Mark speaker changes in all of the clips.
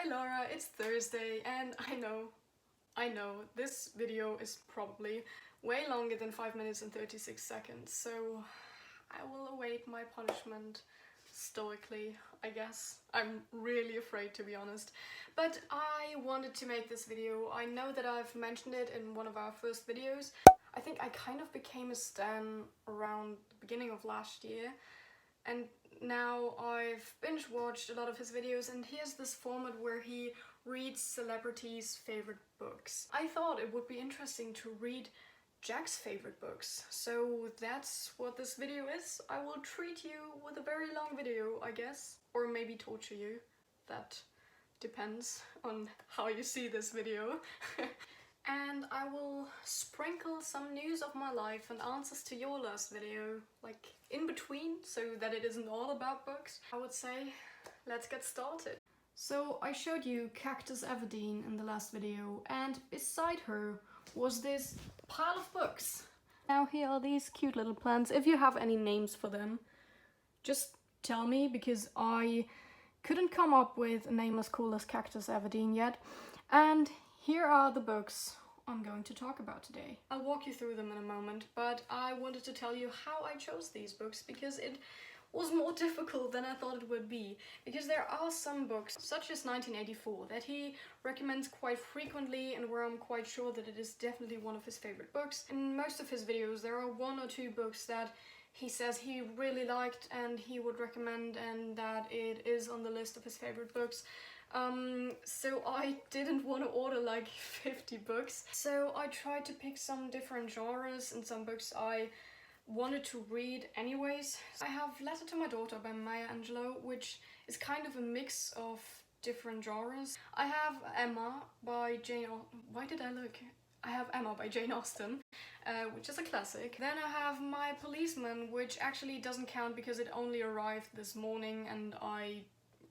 Speaker 1: Hi Laura, it's Thursday and I know, this video is probably way longer than 5 minutes and 36 seconds, so I will await my punishment stoically, I guess. I'm really afraid, to be honest. But I wanted to make this video. I know that I've mentioned it in one of our first videos. I think I kind of became a stan around the beginning of last year, and now I've binge watched a lot of his videos, and here's this format where he reads celebrities' favorite books. I thought it would be interesting to read Jack's favorite books, so that's what this video is. I will treat you with a very long video, I guess, or maybe torture you. That depends on how you see this video. And I will sprinkle some news of my life and answers to your last video, like in between, so that it isn't all about books. I would say, let's get started. So I showed you Cactus Everdeen in the last video, and beside her was this pile of books. Now here are these cute little plants. If you have any names for them, just tell me, because I couldn't come up with a name as cool as Cactus Everdeen yet. And here are the books I'm going to talk about today. I'll walk you through them in a moment, but I wanted to tell you how I chose these books, because it was more difficult than I thought it would be. Because there are some books, such as 1984, that he recommends quite frequently and where I'm quite sure that it is definitely one of his favorite books. In most of his videos there are 1 or 2 books that he says he really liked and he would recommend, and that it is on the list of his favorite books. So I didn't want to order like 50 books. So I tried to pick some different genres and some books I wanted to read anyways. I have Letter to My Daughter by Maya Angelou, which is kind of a mix of different genres. I have Emma by Jane Austen, which is a classic. Then I have My Policeman, which actually doesn't count because it only arrived this morning and I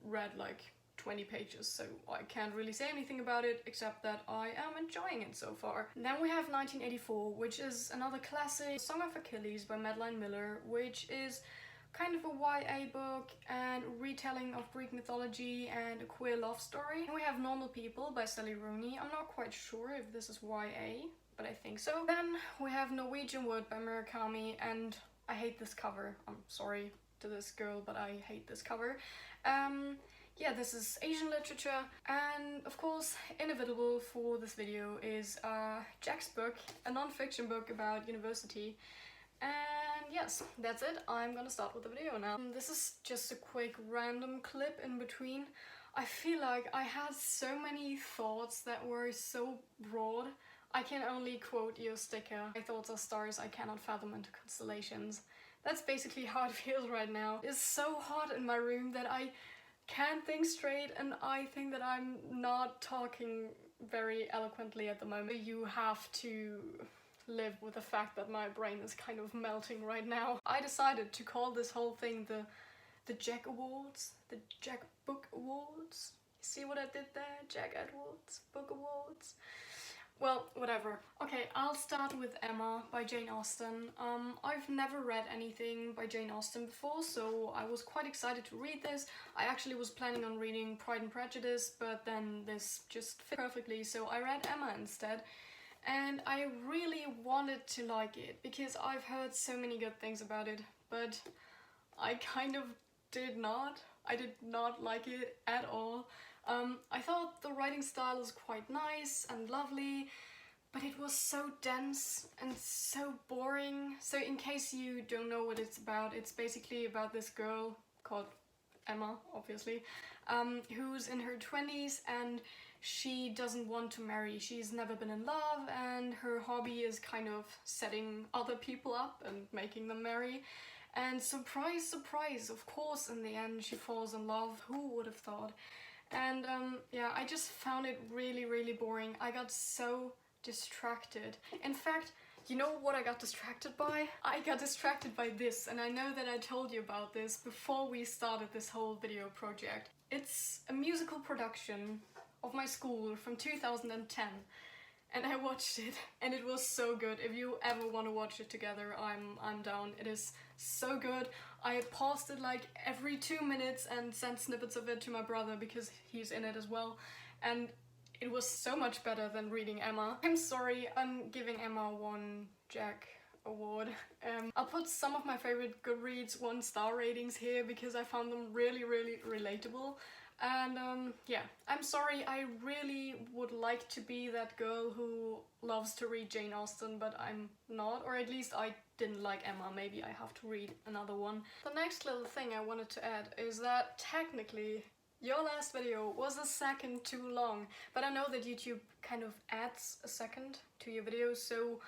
Speaker 1: read like 20 pages, so I can't really say anything about it except that I am enjoying it so far. Then we have 1984, which is another classic, Song of Achilles by Madeline Miller, which is kind of a YA book and retelling of Greek mythology and a queer love story. And we have Normal People by Sally Rooney. I'm not quite sure if this is YA, but I think so. Then we have Norwegian Wood by Murakami, and I hate this cover. I'm sorry to this girl, but I hate this cover. Yeah, this is Asian literature, and of course, inevitable for this video is Jack's book, a non-fiction book about university. And yes, that's it. I'm gonna start with the video now. This is just a quick random clip in between. I feel like I had so many thoughts that were so broad. I can only quote your sticker. My thoughts are stars I cannot fathom into constellations. That's basically how it feels right now. It's so hot in my room that I can't think straight, and I think that I'm not talking very eloquently at the moment. You have to live with the fact that my brain is kind of melting right now. I decided to call this whole thing the Jack Awards, the Jack Book Awards. See what I did there? Jack Edwards Book Awards. Well, whatever. Okay, I'll start with Emma by Jane Austen. I've never read anything by Jane Austen before, so I was quite excited to read this. I actually was planning on reading Pride and Prejudice, but then this just fit perfectly, so I read Emma instead. And I really wanted to like it, because I've heard so many good things about it, but I kind of did not. I did not like it at all. I thought the writing style was quite nice and lovely, but it was so dense and so boring. So in case you don't know what it's about, it's basically about this girl called Emma, obviously, who's in her 20s and she doesn't want to marry. She's never been in love, and her hobby is kind of setting other people up and making them marry. And surprise, surprise, of course, in the end she falls in love. Who would have thought? And yeah, I just found it really, really boring. I got so distracted. In fact, you know what I got distracted by? I got distracted by this, and I know that I told you about this before we started this whole video project. It's a musical production of my school from 2010, and I watched it, and it was so good. If you ever want to watch it together, I'm down. It is so good. I paused it like every 2 minutes and sent snippets of it to my brother because he's in it as well. And it was so much better than reading Emma. I'm sorry, I'm giving Emma 1 Jack award. I'll put some of my favorite Goodreads 1-star ratings here because I found them really, really relatable. And yeah, I'm sorry, I really would like to be that girl who loves to read Jane Austen, but I'm not, or at least I didn't like Emma. Maybe I have to read another one. The next little thing I wanted to add is that technically your last video was a second too long, but I know that YouTube kind of adds a second to your videos, so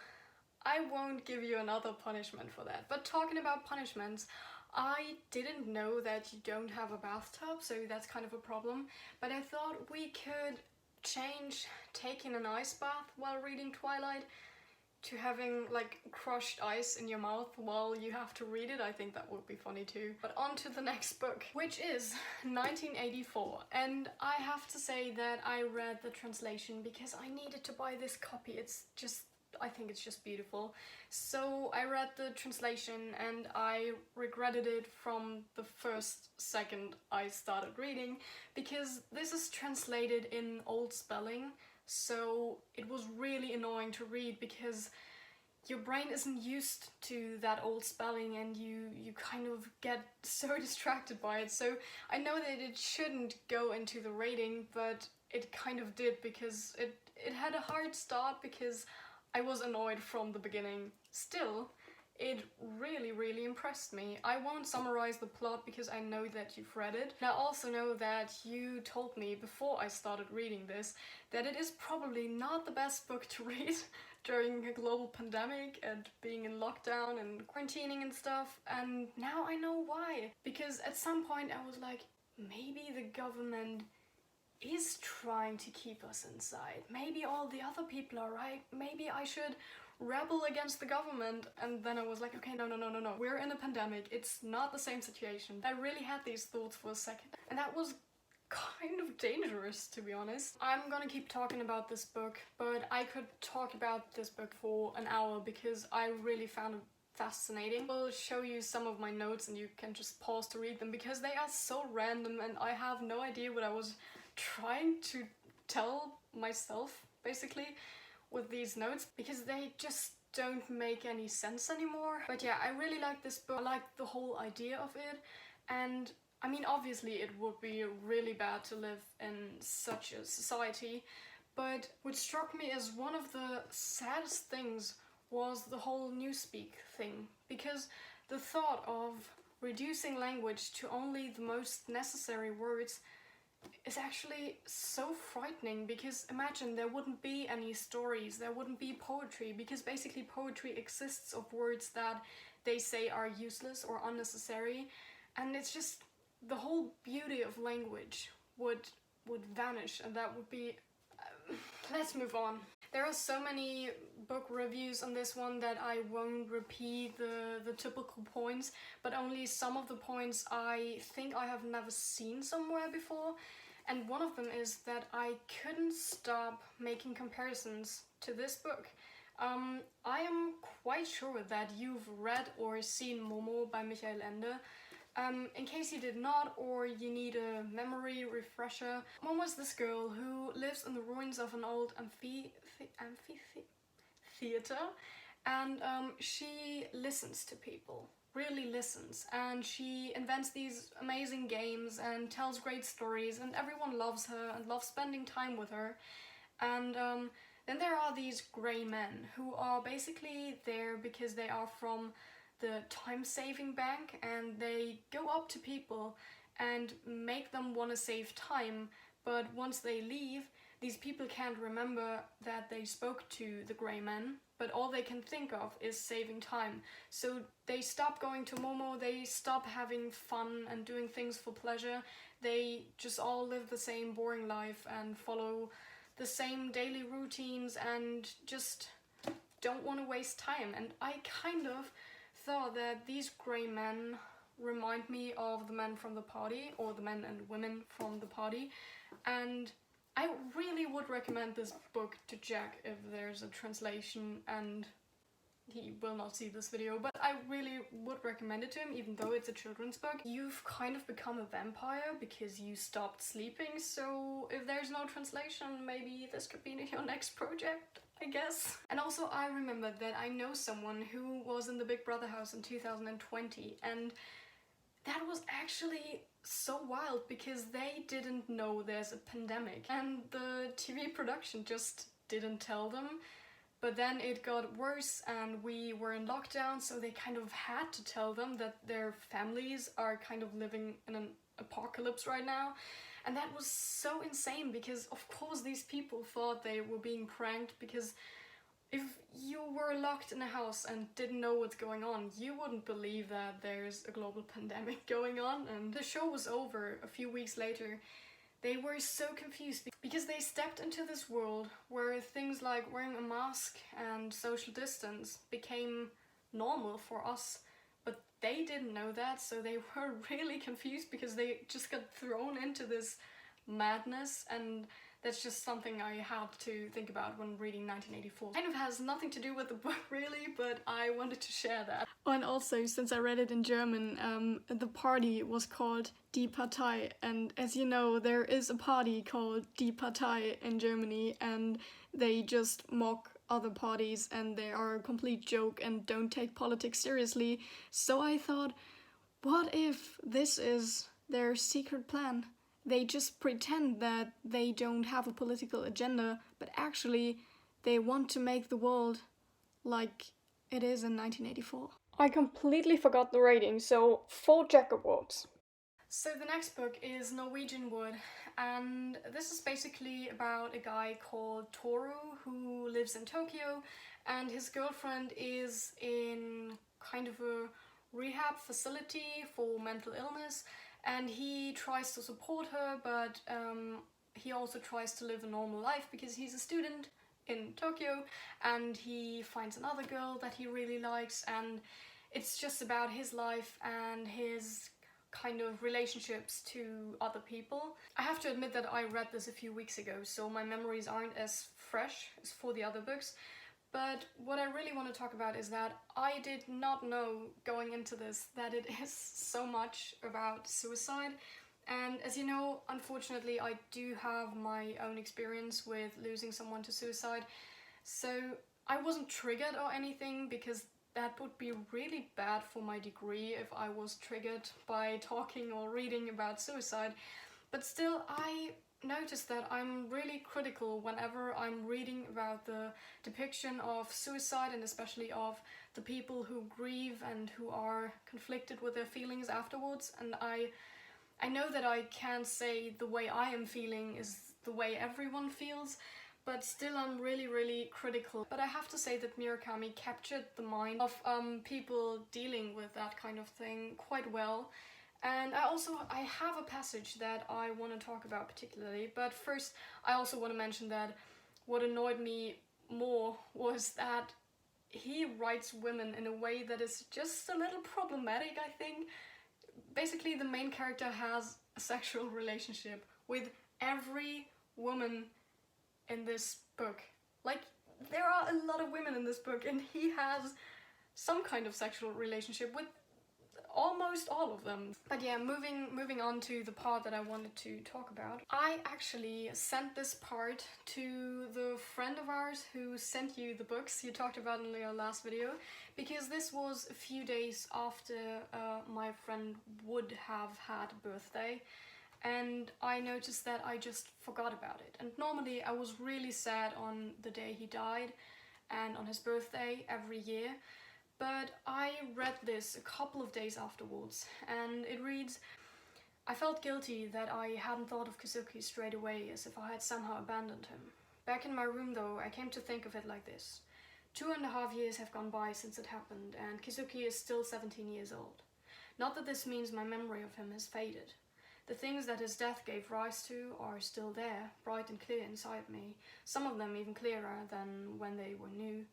Speaker 1: I won't give you another punishment for that. But talking about punishments, I didn't know that you don't have a bathtub, so that's kind of a problem. But I thought we could change taking an ice bath while reading Twilight to having like crushed ice in your mouth while you have to read it. I think that would be funny too. But on to the next book, which is 1984. And I have to say that I read the translation because I needed to buy this copy. I think it's just beautiful. So I read the translation and I regretted it from the first second I started reading because this is translated in old spelling, so it was really annoying to read because your brain isn't used to that old spelling and you kind of get so distracted by it. So I know that it shouldn't go into the rating, but it kind of did because it had a hard start because I was annoyed from the beginning. Still, it really, really impressed me. I won't summarize the plot because I know that you've read it. And I also know that you told me before I started reading this that it is probably not the best book to read during a global pandemic and being in lockdown and quarantining and stuff. And now I know why. Because at some point I was like, maybe the government is trying to keep us inside. Maybe all the other people are right. Maybe I should rebel against the government. And then I was like, okay, no. We're in a pandemic. It's not the same situation. I really had these thoughts for a second. And that was kind of dangerous, to be honest. I'm gonna keep talking about this book, but I could talk about this book for an hour because I really found it fascinating. I'll show you some of my notes and you can just pause to read them because they are so random and I have no idea what I was trying to tell myself basically with these notes because they just don't make any sense anymore. But yeah, I really like this book. I like the whole idea of it, and I mean obviously it would be really bad to live in such a society, but what struck me as one of the saddest things was the whole newspeak thing, because the thought of reducing language to only the most necessary words is actually so frightening, because imagine there wouldn't be any stories, there wouldn't be poetry, because basically poetry exists of words that they say are useless or unnecessary, and it's just the whole beauty of language would vanish, and that would be... let's move on. There are so many book reviews on this one that I won't repeat the typical points, but only some of the points I think I have never seen somewhere before. And one of them is that I couldn't stop making comparisons to this book. I am quite sure that you've read or seen Momo by Michael Ende. In case you did not, or you need a memory refresher, Momo is this girl who lives in the ruins of an old amphitheater, and she listens to people, really listens, and she invents these amazing games and tells great stories, and everyone loves her and loves spending time with her. And then there are these grey men who are basically there because they are from the time-saving bank, and they go up to people and make them want to save time, but once they leave, these people can't remember that they spoke to the grey men, but all they can think of is saving time. So they stop going to Momo, they stop having fun and doing things for pleasure, they just all live the same boring life and follow the same daily routines and just don't want to waste time. And I kind of thought that these grey men remind me of the men from the party, or the men and women from the party, and I really would recommend this book to Jack if there's a translation, and he will not see this video, but I really would recommend it to him, even though it's a children's book. You've kind of become a vampire because you stopped sleeping, so if there's no translation, maybe this could be your next project, I guess. And also I remembered that I know someone who was in the Big Brother house in 2020, and that was actually so wild because they didn't know there's a pandemic and the TV production just didn't tell them. But then it got worse and we were in lockdown, so they kind of had to tell them that their families are kind of living in an apocalypse right now. And that was so insane because of course these people thought they were being pranked, because if you were locked in a house and didn't know what's going on, you wouldn't believe that there's a global pandemic going on. And the show was over a few weeks later. They were so confused because they stepped into this world where things like wearing a mask and social distance became normal for us, but they didn't know that, so they were really confused because they just got thrown into this madness. And that's just something I had to think about when reading 1984. Kind of has nothing to do with the book really, but I wanted to share that. Oh, and also, since I read it in German, the party was called Die Partei, and as you know, there is a party called Die Partei in Germany, and they just mock other parties and they are a complete joke and don't take politics seriously. So I thought, what if this is their secret plan? They just pretend that they don't have a political agenda, but actually they want to make the world like it is in 1984. I completely forgot the rating, so 4 Jack Awards. So the next book is Norwegian Wood, and this is basically about a guy called Toru who lives in Tokyo, and his girlfriend is in kind of a rehab facility for mental illness. And he tries to support her, but he also tries to live a normal life because he's a student in Tokyo, and he finds another girl that he really likes, and it's just about his life and his kind of relationships to other people. I have to admit that I read this a few weeks ago, so my memories aren't as fresh as for the other books. But what I really want to talk about is that I did not know going into this that it is so much about suicide. And as you know, unfortunately, I do have my own experience with losing someone to suicide. So I wasn't triggered or anything, because that would be really bad for my degree if I was triggered by talking or reading about suicide. But still, I noticed that I'm really critical whenever I'm reading about the depiction of suicide, and especially of the people who grieve and who are conflicted with their feelings afterwards. And I know that I can't say the way I am feeling is the way everyone feels, but still I'm really critical. But I have to say that Murakami captured the mind of people dealing with that kind of thing quite well. And I have a passage that I want to talk about particularly, but first I also want to mention that what annoyed me more was that he writes women in a way that is just a little problematic, I think. Basically, the main character has a sexual relationship with every woman in this book. Like, there are a lot of women in this book, and he has some kind of sexual relationship with almost all of them. But yeah, moving on to the part that I wanted to talk about. I actually sent this part to the friend of ours who sent you the books you talked about in your last video, because this was a few days after my friend would have had a birthday, and I noticed that I just forgot about it. And normally I was really sad on the day he died and on his birthday every year. But I read this a couple of days afterwards, and it reads, "I felt guilty that I hadn't thought of Kazuki straight away, as if I had somehow abandoned him. Back in my room though, I came to think of it like this. 2.5 years have gone by since it happened, and Kazuki is still 17 years old. Not that this means my memory of him has faded. The things that his death gave rise to are still there, bright and clear inside me, some of them even clearer than when they were new.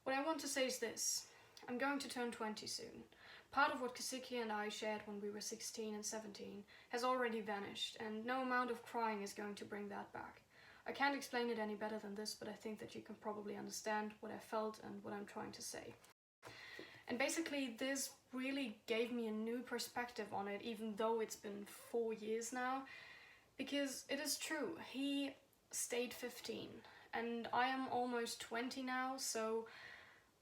Speaker 1: What I want to say is this. I'm going to turn 20 soon. Part of what Kazuki and I shared when we were 16 and 17 has already vanished, and no amount of crying is going to bring that back. I can't explain it any better than this, but I think that you can probably understand what I felt and what I'm trying to say. And basically this really gave me a new perspective on it, even though it's been 4 years now. Because it is true, he stayed 15 and I am almost 20 now, so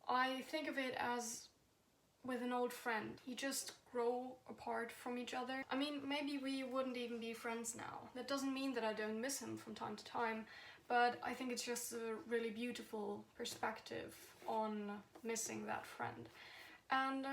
Speaker 1: I think of it as with an old friend. You just grow apart from each other. I mean, maybe we wouldn't even be friends now. That doesn't mean that I don't miss him from time to time, but I think it's just a really beautiful perspective on missing that friend. And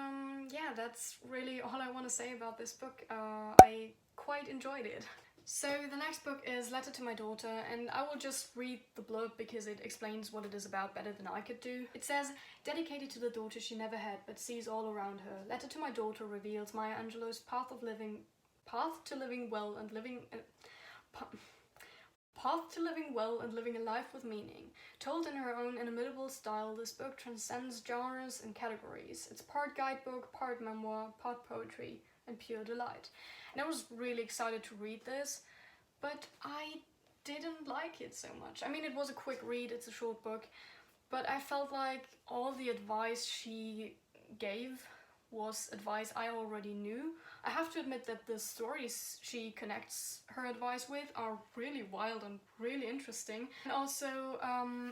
Speaker 1: yeah, that's really all I want to say about this book. I quite enjoyed it. So the next book is Letter to My Daughter, and I will just read the blurb because it explains what it is about better than I could do. It says, dedicated to the daughter she never had but sees all around her, Letter to My Daughter reveals Maya Angelou's path to living well and living a life with meaning. Told in her own inimitable style, this book transcends genres and categories. It's part guidebook, part memoir, part poetry, and pure delight. And I was really excited to read this, but I didn't like it so much. I mean, it was a quick read, it's a short book, but I felt like all the advice she gave was advice I already knew. I have to admit that the stories she connects her advice with are really wild and really interesting. And also,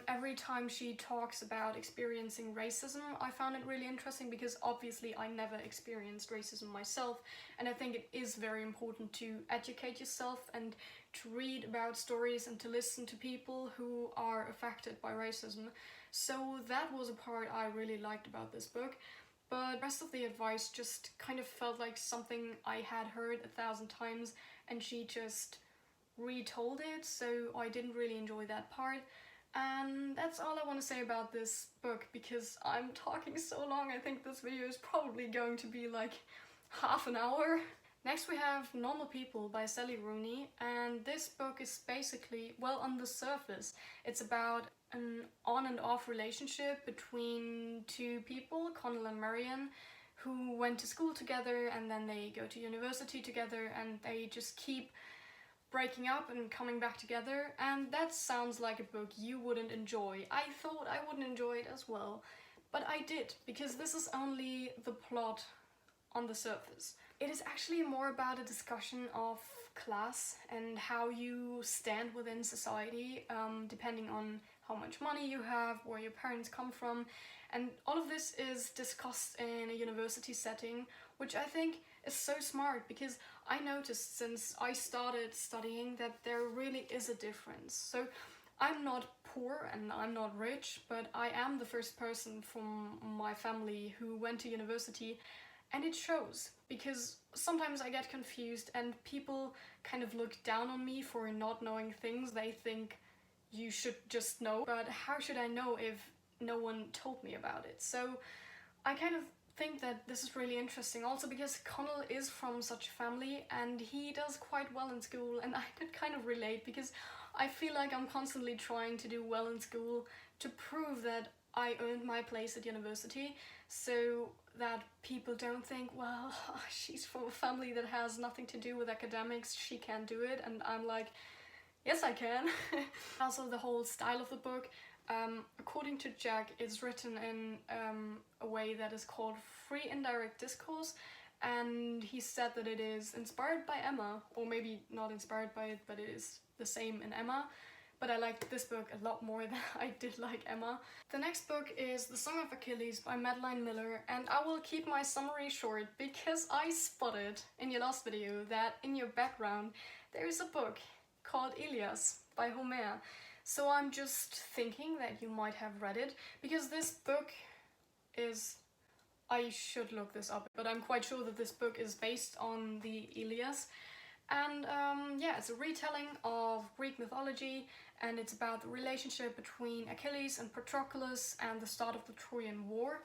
Speaker 1: every time she talks about experiencing racism, I found it really interesting because obviously I never experienced racism myself, and I think it is very important to educate yourself and to read about stories and to listen to people who are affected by racism. So that was a part I really liked about this book. But the rest of the advice just kind of felt like something I had heard 1,000 times and she just retold it, so I didn't really enjoy that part. And that's all I want to say about this book, because I'm talking so long. I think this video is probably going to be like half an hour. Next we have Normal People by Sally Rooney, and this book is basically, well, on the surface, it's about an on and off relationship between two people, Connell and Marian, who went to school together and then they go to university together and they just keep breaking up and coming back together, and that sounds like a book you wouldn't enjoy. I thought I wouldn't enjoy it as well, but I did, because this is only the plot on the surface. It is actually more about a discussion of class and how you stand within society, depending on how much money you have, where your parents come from, and all of this is discussed in a university setting, which I think is so smart, because I noticed since I started studying that there really is a difference. So I'm not poor and I'm not rich, but I am the first person from my family who went to university, and it shows, because sometimes I get confused and people kind of look down on me for not knowing things. They think you should just know, but how should I know if no one told me about it? So I kind of think that this is really interesting, also because Connell is from such a family and he does quite well in school, and I could kind of relate, because I feel like I'm constantly trying to do well in school to prove that I earned my place at university, so that people don't think, well, she's from a family that has nothing to do with academics, she can't do it, and I'm like, yes I can. Also the whole style of the book, according to Jack, it's written in a way that is called free indirect discourse, and he said that it is inspired by Emma, or maybe not inspired by it, but it is the same in Emma. But I liked this book a lot more than I did like Emma. The next book is The Song of Achilles by Madeline Miller, and I will keep my summary short because I spotted in your last video that in your background there is a book called Ilias by Homer. So I'm just thinking that you might have read it, because this book is... I should look this up, but I'm quite sure that this book is based on the Ilias. And yeah, it's a retelling of Greek mythology, and it's about the relationship between Achilles and Patroclus and the start of the Trojan War.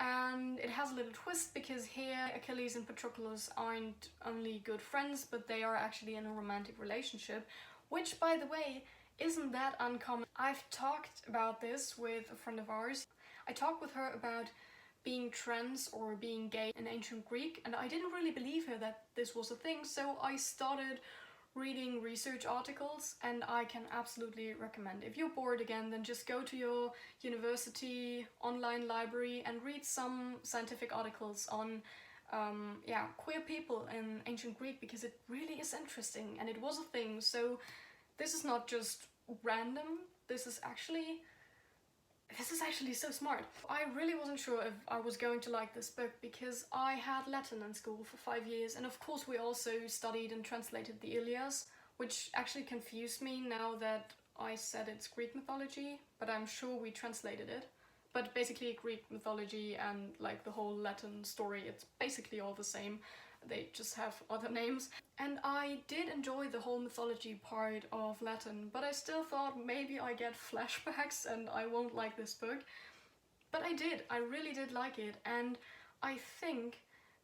Speaker 1: And it has a little twist, because here Achilles and Patroclus aren't only good friends, but they are actually in a romantic relationship, which, by the way, isn't that uncommon. I've talked about this with a friend of ours. I talked with her about being trans or being gay in ancient Greek, and I didn't really believe her that this was a thing, so I started reading research articles, and I can absolutely recommend. If you're bored again, then just go to your university online library and read some scientific articles on queer people in ancient Greek, because it really is interesting and it was a thing. So this is not just random, this is actually so smart. I really wasn't sure if I was going to like this book, because I had Latin in school for 5 years, and of course we also studied and translated the Ilias, which actually confused me now that I said it's Greek mythology, but I'm sure we translated it. But basically Greek mythology and like the whole Latin story, it's basically all the same. They just have other names. And I did enjoy the whole mythology part of Latin, but I still thought maybe I get flashbacks and I won't like this book. But I did, I really did like it, and I think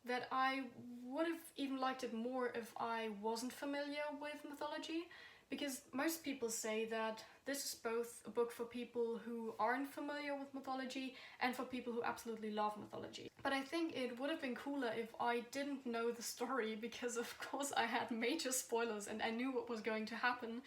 Speaker 1: that I would have even liked it more if I wasn't familiar with mythology, because most people say that this is both a book for people who aren't familiar with mythology and for people who absolutely love mythology. But I think it would have been cooler if I didn't know the story, because of course I had major spoilers and I knew what was going to happen.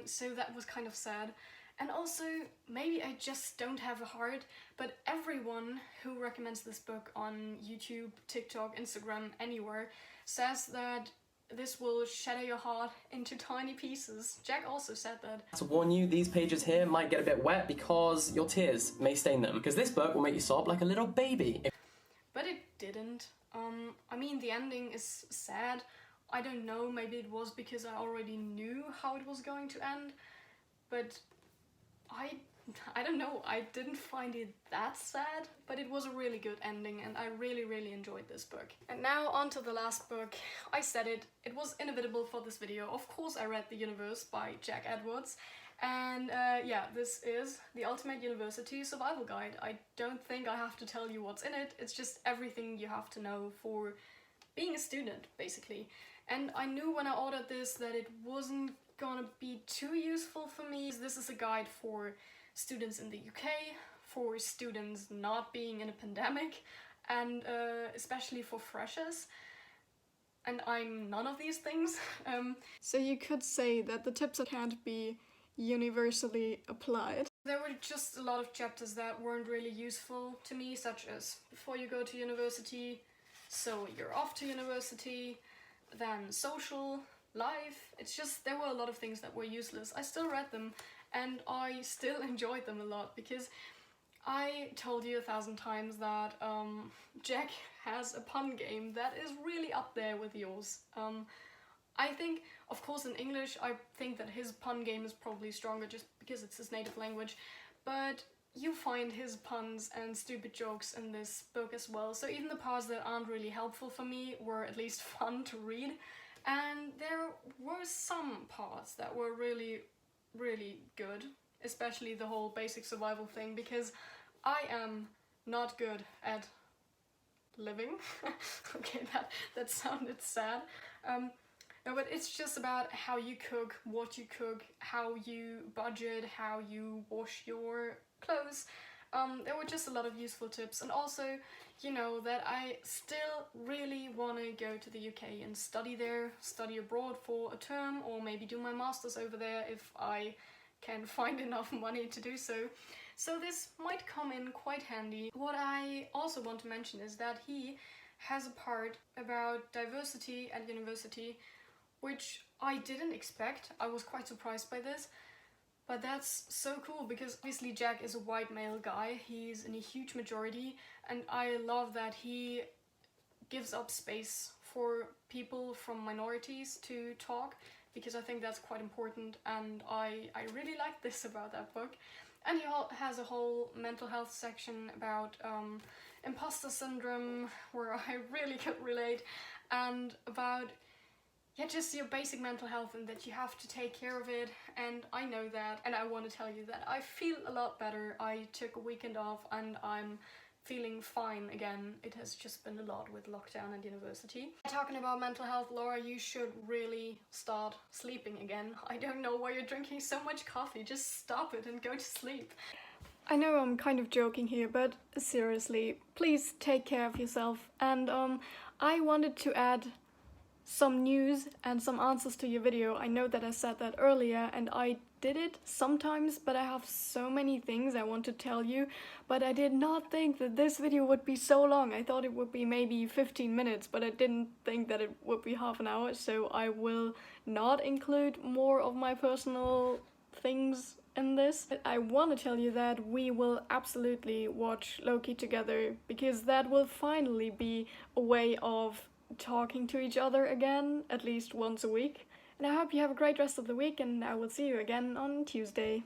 Speaker 1: So that was kind of sad. And also, maybe I just don't have a heart, but everyone who recommends this book on YouTube, TikTok, Instagram, anywhere, says that this will shatter your heart into tiny pieces. Jack also said that.
Speaker 2: To warn you, these pages here might get a bit wet because your tears may stain them, because this book will make you sob like a little baby.
Speaker 1: But it didn't. I mean, the ending is sad. I don't know, maybe it was because I already knew how it was going to end, but I don't know, I didn't find it that sad, but it was a really good ending and I really enjoyed this book. And now on to the last book. I said it was inevitable for this video. Of course I read The Universe by Jack Edwards, and this is the Ultimate University Survival Guide. I don't think I have to tell you what's in it, it's just everything you have to know for being a student, basically. And I knew when I ordered this that it wasn't gonna be too useful for me. This is a guide for students in the UK, for students not being in a pandemic, and especially for freshers. And I'm none of these things. So you could say that the tips can't be universally applied. There were just a lot of chapters that weren't really useful to me, such as before you go to university, so you're off to university, then social life. It's just, there were a lot of things that were useless. I still read them and I still enjoyed them a lot, because I told you 1,000 times that Jack has a pun game that is really up there with yours. I think, of course in English, I think that his pun game is probably stronger just because it's his native language, but you find his puns and stupid jokes in this book as well, so even the parts that aren't really helpful for me were at least fun to read. And there were some parts that were really good, especially the whole basic survival thing, because I am not good at living. Okay, that sounded sad. No, but it's just about how you cook, what you cook, how you budget, how you wash your clothes. There were just a lot of useful tips, and also, you know, that I still really want to go to the UK and study there, study abroad for a term, or maybe do my masters over there if I can find enough money to do so. So this might come in quite handy. What I also want to mention is that he has a part about diversity at university, which I didn't expect. I was quite surprised by this. But that's so cool, because obviously Jack is a white male guy, he's in a huge majority, and I love that he gives up space for people from minorities to talk, because I think that's quite important, and I really like this about that book. And he has a whole mental health section about imposter syndrome, where I really could relate, and about just your basic mental health, and that you have to take care of it. And I know that, and I want to tell you that I feel a lot better. I took a weekend off and I'm feeling fine again. It has just been a lot with lockdown and university. Talking about mental health, Laura, you should really start sleeping again. I don't know why you're drinking so much coffee. Just stop it and go to sleep. I know I'm kind of joking here, but seriously, please take care of yourself. And I wanted to add some news and some answers to your video. I know that I said that earlier and I did it sometimes, but I have so many things I want to tell you, but I did not think that this video would be so long. I thought it would be maybe 15 minutes, but I didn't think that it would be half an hour, so I will not include more of my personal things in this. I want to tell you that we will absolutely watch Loki together, because that will finally be a way of talking to each other again, at least once a week. And I hope you have a great rest of the week, and I will see you again on Tuesday.